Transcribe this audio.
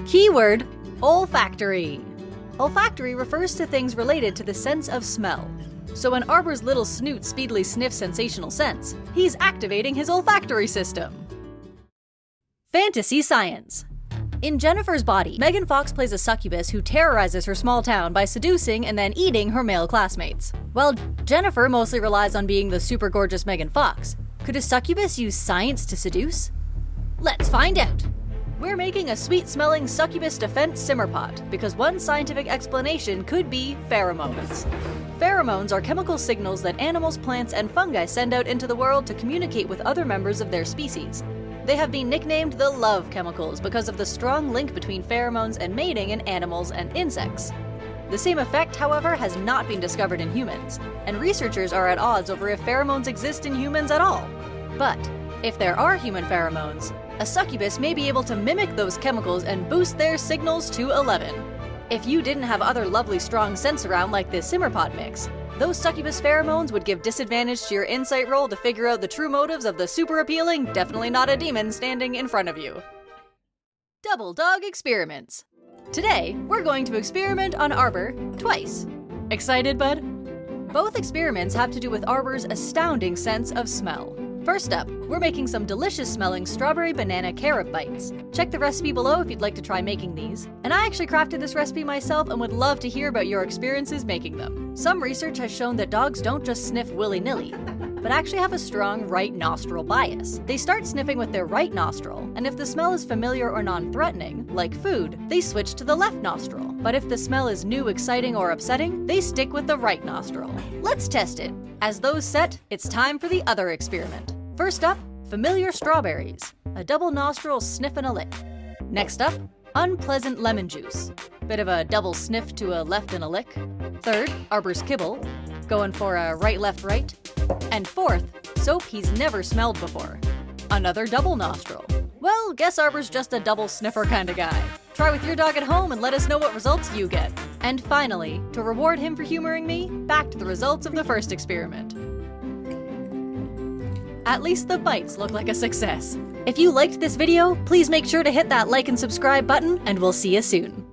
Keyword: olfactory. Olfactory refers to things related to the sense of smell. So when Arbor's little snoot speedily sniffs sensational scents, he's activating his olfactory system. Fantasy science. In Jennifer's body, Megan Fox plays a succubus who terrorizes her small town by seducing and then eating her male classmates. While Jennifer mostly relies on being the super gorgeous Megan Fox, could a succubus use science to seduce? Let's find out! We're making a sweet-smelling succubus defense simmer pot because one scientific explanation could be pheromones. Pheromones are chemical signals that animals, plants, and fungi send out into the world to communicate with other members of their species. They have been nicknamed the love chemicals because of the strong link between pheromones and mating in animals and insects. The same effect, however, has not been discovered in humans, and researchers are at odds over if pheromones exist in humans at all. But if there are human pheromones, a succubus may be able to mimic those chemicals and boost their signals to 11. If you didn't have other lovely strong scents around like this simmer pot mix, those succubus pheromones would give disadvantage to your insight roll to figure out the true motives of the super appealing, definitely not a demon standing in front of you. Double dog experiments. Today, we're going to experiment on Arbor twice. Excited, bud? Both experiments have to do with Arbor's astounding sense of smell. First up, we're making some delicious smelling strawberry banana carob bites. Check the recipe below if you'd like to try making these. And I actually crafted this recipe myself and would love to hear about your experiences making them. Some research has shown that dogs don't just sniff willy-nilly, but actually have a strong right nostril bias. They start sniffing with their right nostril, and if the smell is familiar or non-threatening, like food, they switch to the left nostril. But if the smell is new, exciting, or upsetting, they stick with the right nostril. Let's test it. As those set, it's time for the other experiment. First up, familiar strawberries, a double nostril sniff and a lick. Next up, unpleasant lemon juice, bit of a double sniff to a left and a lick. Third, Arbor's kibble, going for a right-left-right. And fourth, soap he's never smelled before, another double nostril. Well, guess Arbor's just a double sniffer kind of guy. Try with your dog at home and let us know what results you get. And finally, to reward him for humoring me, back to the results of the first experiment. At least the bites look like a success. If you liked this video, please make sure to hit that like and subscribe button, and we'll see you soon.